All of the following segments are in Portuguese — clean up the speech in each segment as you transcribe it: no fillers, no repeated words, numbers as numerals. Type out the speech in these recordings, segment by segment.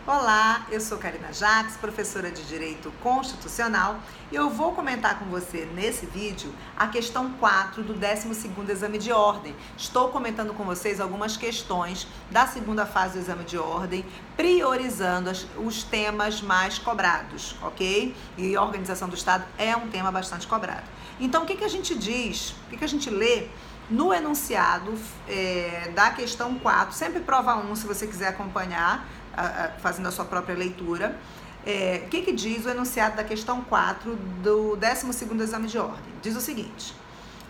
Olá, eu sou Karina Jacques, professora de Direito Constitucional, e eu vou comentar com você nesse vídeo a questão 4 do 12º Exame de Ordem. Estou comentando com vocês algumas questões da segunda fase do Exame de Ordem, priorizando os temas mais cobrados, ok? E a organização do Estado é um tema bastante cobrado. Então, o que a gente diz, o que a gente lê no enunciado da questão 4, sempre prova 1, se você quiser acompanhar, fazendo a sua própria leitura. O que diz o enunciado da questão 4 do 12º Exame de Ordem? Diz o seguinte: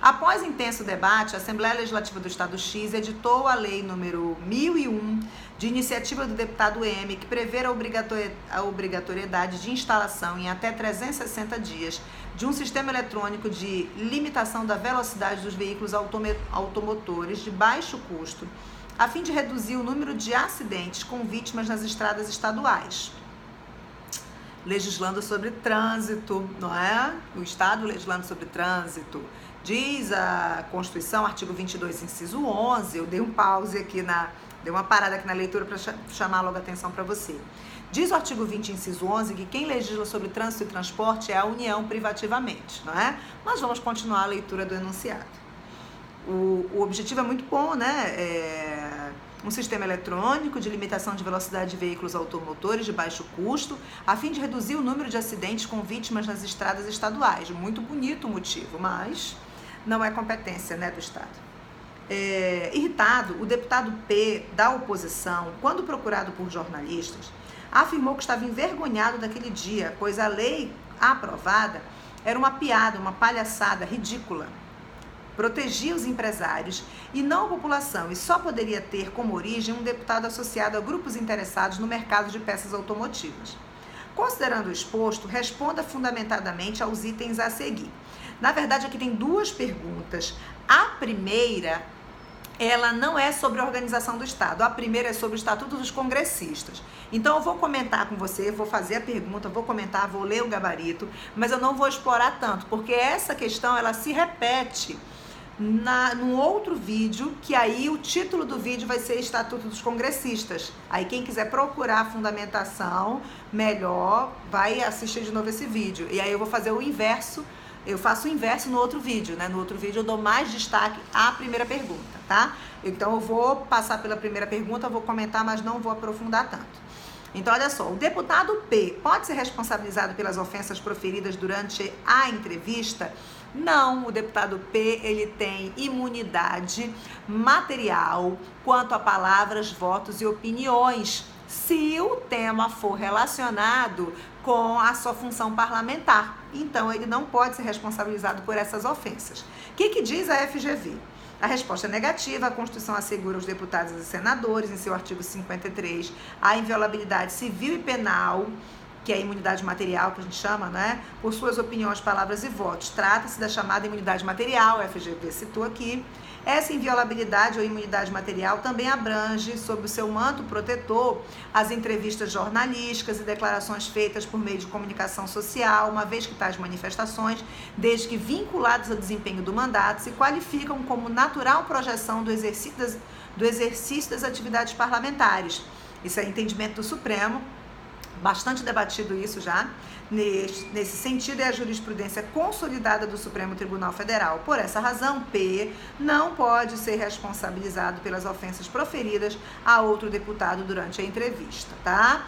após intenso debate, a Assembleia Legislativa do Estado X editou a Lei número 1001, de iniciativa do deputado M, que prevê a obrigatoriedade de instalação em até 360 dias de um sistema eletrônico de limitação da velocidade dos veículos automotores de baixo custo, a fim de reduzir o número de acidentes com vítimas nas estradas estaduais. Legislando sobre trânsito, não é? O Estado legislando sobre trânsito. Diz a Constituição, artigo 22, inciso 11, eu dei um pause aqui, dei uma parada aqui na leitura para chamar logo a atenção para você. Diz o artigo 20, inciso 11, que quem legisla sobre trânsito e transporte é a União privativamente, não é? Mas vamos continuar a leitura do enunciado. O objetivo é muito bom, né? Um sistema eletrônico de limitação de velocidade de veículos automotores de baixo custo, a fim de reduzir o número de acidentes com vítimas nas estradas estaduais. Muito bonito o motivo, mas não é competência, né, do Estado. Irritado, o deputado P, da oposição, quando procurado por jornalistas, afirmou que estava envergonhado daquele dia, pois a lei aprovada era uma piada, uma palhaçada ridícula. Protegia os empresários e não a população, e só poderia ter como origem um deputado associado a grupos interessados no mercado de peças automotivas. Considerando o exposto, responda fundamentadamente aos itens a seguir. Na verdade, aqui tem duas perguntas. A primeira, ela não é sobre a organização do Estado. A primeira é sobre o Estatuto dos Congressistas. Então, eu vou comentar com você, vou fazer a pergunta, vou comentar, vou ler o gabarito, mas eu não vou explorar tanto, porque essa questão, ela se repete num outro vídeo, que aí o título do vídeo vai ser Estatuto dos Congressistas. Aí quem quiser procurar a fundamentação melhor, vai assistir de novo esse vídeo. E aí eu vou fazer o inverso, eu faço o inverso no outro vídeo, né? No outro vídeo eu dou mais destaque à primeira pergunta, tá? Então eu vou passar pela primeira pergunta, vou comentar, mas não vou aprofundar tanto. Então, olha só, o deputado P pode ser responsabilizado pelas ofensas proferidas durante a entrevista? Não, o deputado P, ele tem imunidade material quanto a palavras, votos e opiniões, se o tema for relacionado com a sua função parlamentar. Então, ele não pode ser responsabilizado por essas ofensas. O que diz a FGV? A resposta é negativa. A Constituição assegura aos deputados e senadores, em seu artigo 53, a inviolabilidade civil e penal, que é a imunidade material, que a gente chama, né? Por suas opiniões, palavras e votos. Trata-se da chamada imunidade material, a FGV citou aqui. Essa inviolabilidade ou imunidade material também abrange, sob o seu manto protetor, as entrevistas jornalísticas e declarações feitas por meio de comunicação social, uma vez que tais manifestações, desde que vinculadas ao desempenho do mandato, se qualificam como natural projeção do exercício das atividades parlamentares. Isso é entendimento do Supremo, bastante debatido isso já. Nesse sentido, é a jurisprudência consolidada do Supremo Tribunal Federal. Por essa razão, P não pode ser responsabilizado pelas ofensas proferidas a outro deputado durante a entrevista, tá?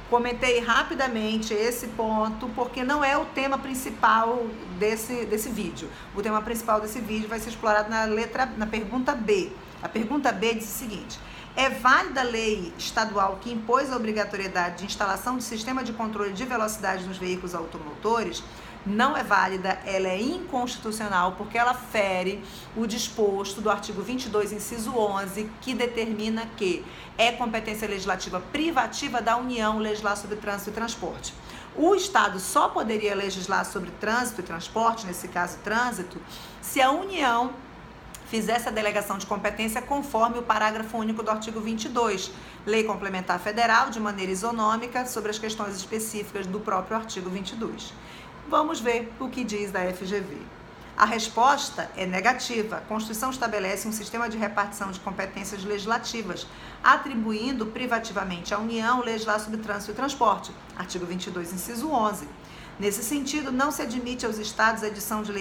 Comentei rapidamente esse ponto, porque não é o tema principal desse vídeo. O tema principal desse vídeo vai ser explorado na pergunta B. A pergunta B diz o seguinte: é válida a lei estadual que impôs a obrigatoriedade de instalação de sistema de controle de velocidade nos veículos automotores? Não é válida, ela é inconstitucional, porque ela fere o disposto do artigo 22, inciso 11, que determina que é competência legislativa privativa da União legislar sobre trânsito e transporte. O Estado só poderia legislar sobre trânsito e transporte, nesse caso trânsito, se a União fizesse a delegação de competência conforme o parágrafo único do artigo 22, Lei Complementar Federal, de maneira isonômica, sobre as questões específicas do próprio artigo 22. Vamos ver o que diz a FGV. A resposta é negativa. A Constituição estabelece um sistema de repartição de competências legislativas, atribuindo privativamente à União legislar sobre trânsito e transporte. Artigo 22, inciso 11. Nesse sentido, não se admite aos Estados a edição de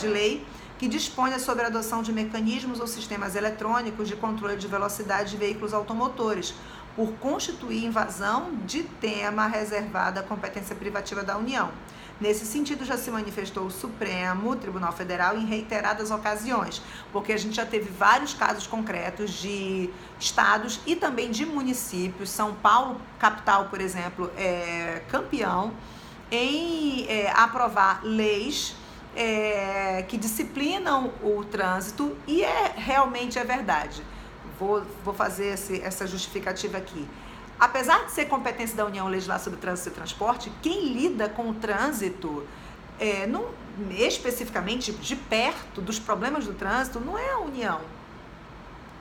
lei que disponha sobre a adoção de mecanismos ou sistemas eletrônicos de controle de velocidade de veículos automotores, por constituir invasão de tema reservado à competência privativa da União. Nesse sentido, já se manifestou o Supremo Tribunal Federal em reiteradas ocasiões, porque a gente já teve vários casos concretos de estados e também de municípios. São Paulo, capital, por exemplo, é campeão em aprovar leis que disciplinam o trânsito, e realmente é verdade. Vou fazer essa justificativa aqui. Apesar de ser competência da União legislar sobre trânsito e transporte, quem lida com o trânsito, especificamente de perto dos problemas do trânsito, não é a União,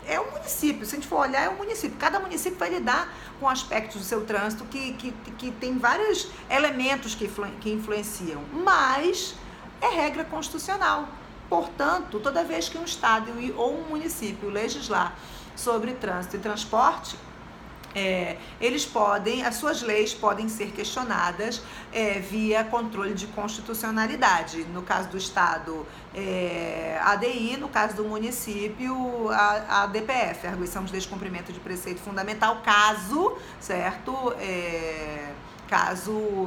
é o município. Se a gente for olhar, é o município. Cada município vai lidar com aspectos do seu trânsito que tem vários elementos que influenciam, mas é regra constitucional. Portanto, toda vez que um estado ou um município legislar sobre trânsito e transporte, as suas leis podem ser questionadas via controle de constitucionalidade. No caso do estado, ADI, no caso do município, a DPF, arguição de descumprimento de preceito fundamental, caso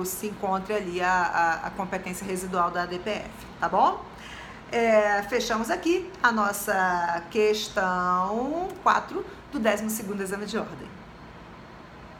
se encontre ali a competência residual da DPF, tá bom? Fechamos aqui a nossa questão 4 do 12º exame de ordem.